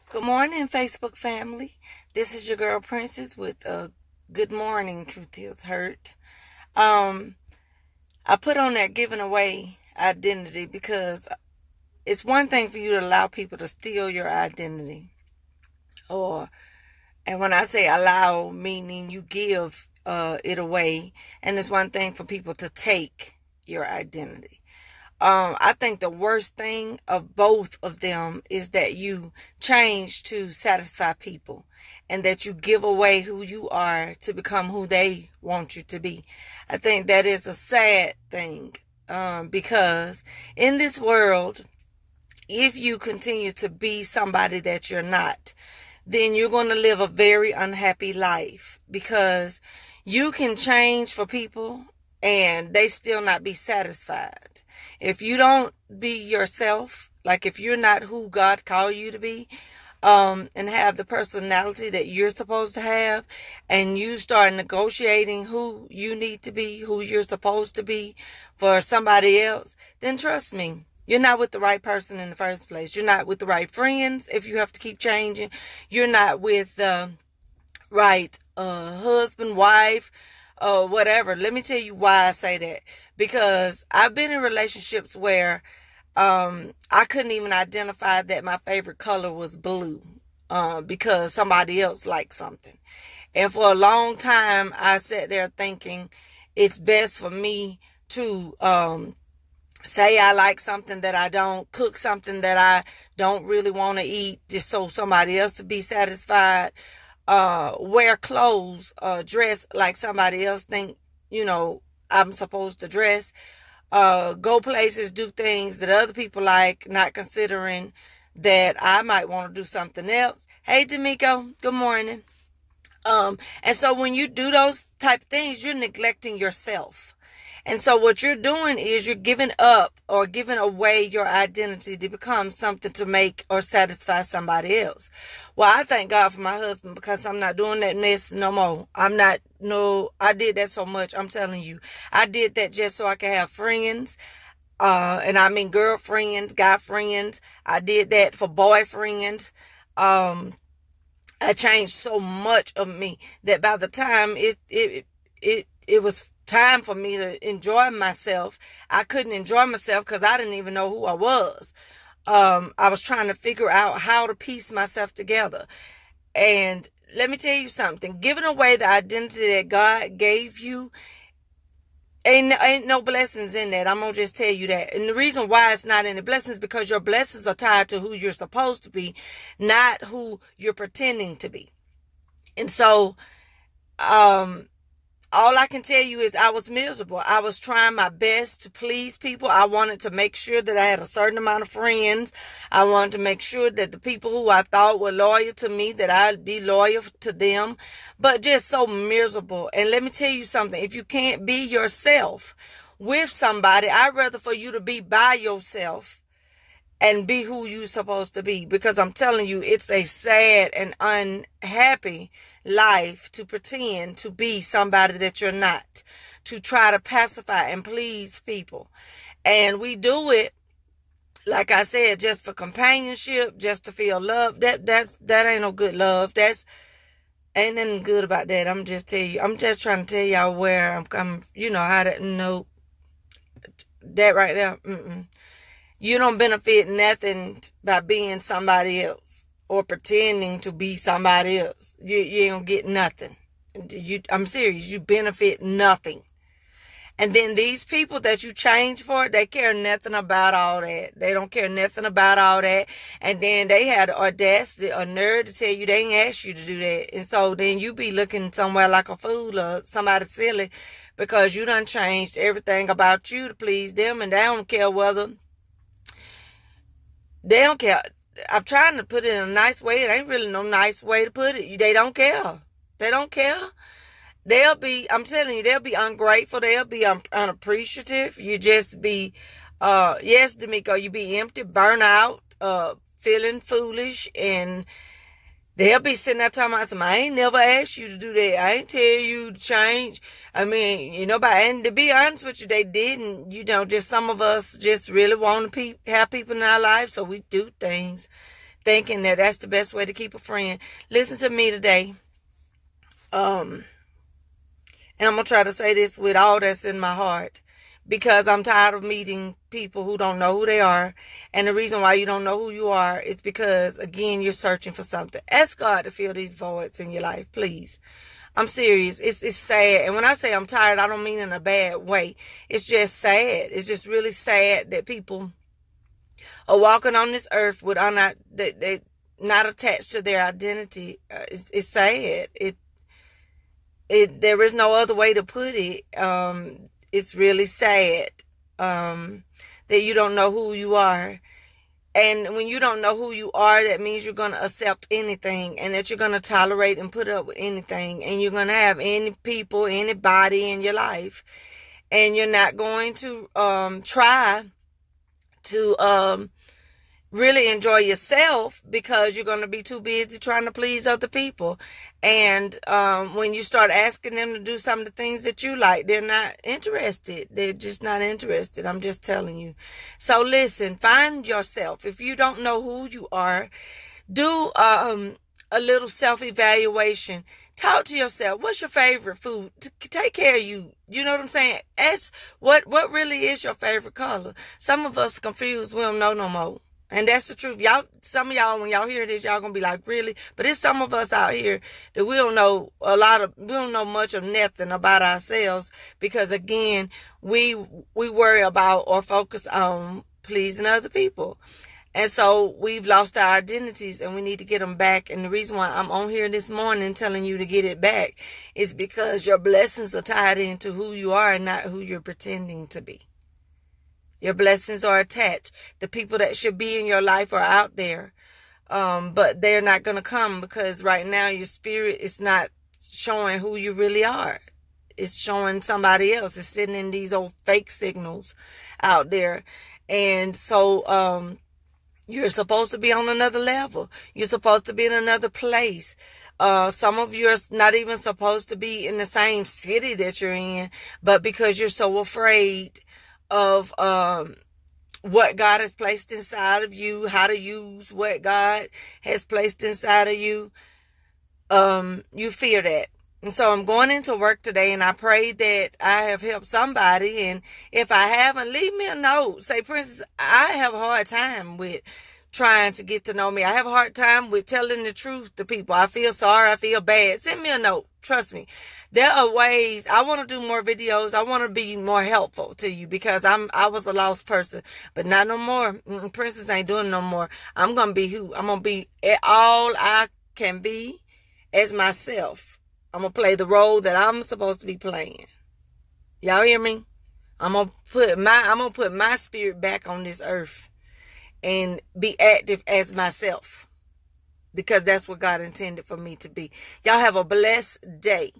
Good morning, Facebook family. This is your girl Princess with a good morning. Truth is hurt. I put on that giving away identity because it's one thing for you to allow people to steal your identity, and when I say allow, meaning you give it away, and it's one thing for people to take your identity. I think the worst thing of both of them is that you change to satisfy people and that you give away who you are to become who they want you to be. I think that is a sad thing, because in this world, if you continue to be somebody that you're not, then you're going to live a very unhappy life, because you can change for people and they still not be satisfied. If you don't be yourself, like if you're not who God called you to be, and have the personality that you're supposed to have, and you start negotiating who you need to be, who you're supposed to be for somebody else, then trust me, you're not with the right person in the first place. You're not with the right friends if you have to keep changing. You're not with the right husband, wife, whatever. Let me tell you why I say that. Because I've been in relationships where I couldn't even identify that my favorite color was blue, because somebody else liked something. And for a long time, I sat there thinking it's best for me to say I like something that I don't, cook something that I don't really want to eat just so somebody else to be satisfied, wear clothes, dress like somebody else think, I'm supposed to dress, go places, do things that other people like, not considering that I might want to do something else. Hey, D'Amico, good morning. And so when you do those type of things, you're neglecting yourself. And so what you're doing is you're giving up or giving away your identity to become something to make or satisfy somebody else. Well, I thank God for my husband, because I'm not doing that mess no more. I did that so much. I'm telling you, I did that just so I could have friends. And I mean girlfriends, guy friends. I did that for boyfriends. I changed so much of me that by the time it was time for me to enjoy myself, I couldn't enjoy myself because I didn't even know who I was. I was trying to figure out how to piece myself together. And let me tell you something, giving away the identity that God gave you, ain't no blessings in that. I'm going to just tell you that. And the reason why it's not any blessings, because your blessings are tied to who you're supposed to be, not who you're pretending to be. And so, all I can tell you is I was miserable. I was trying my best to please people. I wanted to make sure that I had a certain amount of friends. I wanted to make sure that the people who I thought were loyal to me, that I'd be loyal to them. But just so miserable. And let me tell you something. If you can't be yourself with somebody, I'd rather for you to be by yourself and be who you're supposed to be. Because I'm telling you, it's a sad and unhappy life to pretend to be somebody that you're not, to try to pacify and please people. And we do it, like I said, just for companionship, just to feel love. That ain't no good love. Ain't nothing good about that. I'm just trying to tell y'all where I'm coming. How to know that right there. You don't benefit nothing by being somebody else or pretending to be somebody else. You ain't gonna get nothing. I'm serious. You benefit nothing. And then these people that you change for, they care nothing about all that. They don't care nothing about all that. And then they had the audacity or nerve to tell you they ain't asked you to do that. And so then you be looking somewhere like a fool or somebody silly, because you done changed everything about you to please them, and they don't care whether... They don't care. I'm trying to put it in a nice way. It ain't really no nice way to put it. They don't care. They don't care. I'm telling you, they'll be ungrateful. They'll be unappreciative. You just be, yes, D'Amico, you be empty, burn out, feeling foolish, and they'll be sitting there talking about something. I ain't never asked you to do that. I ain't tell you to change. I mean, and to be honest with you, they didn't. Just some of us just really want to have people in our lives, so we do things thinking that that's the best way to keep a friend. Listen to me today. And I'm going to try to say this with all that's in my heart, because I'm tired of meeting people who don't know who they are. And the reason why you don't know who you are is because, again, you're searching for something. Ask God to fill these voids in your life, please. I'm serious. It's sad. And when I say I'm tired, I don't mean in a bad way. It's just sad. It's just really sad that people are walking on this earth with they not attached to their identity. It's sad. There is no other way to put it. It's really sad that you don't know who you are. And when you don't know who you are, that means you're going to accept anything, and that you're going to tolerate and put up with anything. And you're going to have any people, anybody in your life. And you're not going to try to really enjoy yourself, because you're going to be too busy trying to please other people. And when you start asking them to do some of the things that you like, they're not interested. They're just not interested. I'm just telling you. So listen, find yourself. If you don't know who you are, do a little self-evaluation. Talk to yourself. What's your favorite food? Take care of you. You know what I'm saying? Ask what really is your favorite color. Some of us confused. We don't know no more. And that's the truth. Some of y'all, when y'all hear this, y'all gonna be like, really? But it's some of us out here that we don't know much of nothing about ourselves, because again, we worry about or focus on pleasing other people. And so we've lost our identities, and we need to get them back. And the reason why I'm on here this morning telling you to get it back is because your blessings are tied into who you are and not who you're pretending to be. Your blessings are attached. The people that should be in your life are out there. But they're not going to come, because right now your spirit is not showing who you really are. It's showing somebody else. It's sitting in these old fake signals out there. And so you're supposed to be on another level. You're supposed to be in another place. Some of you are not even supposed to be in the same city that you're in, but because you're so afraid of what God has placed inside of you, how to use what God has placed inside of you, you fear that. And so I'm going into work today, and I pray that I have helped somebody. And if I haven't, leave me a note. Say, Princess, I have a hard time with trying to get to know me. I have a hard time with telling the truth to people. I feel sorry. I feel bad. Send me a note. Trust me. There are ways. I want to do more videos. I want to be more helpful to you, because I was a lost person, but not no more. Princess ain't doing no more. I'm going to be who? I'm going to be all I can be as myself. I'm going to play the role that I'm supposed to be playing. Y'all hear me? I'm going to put my spirit back on this earth and be active as myself, because that's what God intended for me to be. Y'all have a blessed day.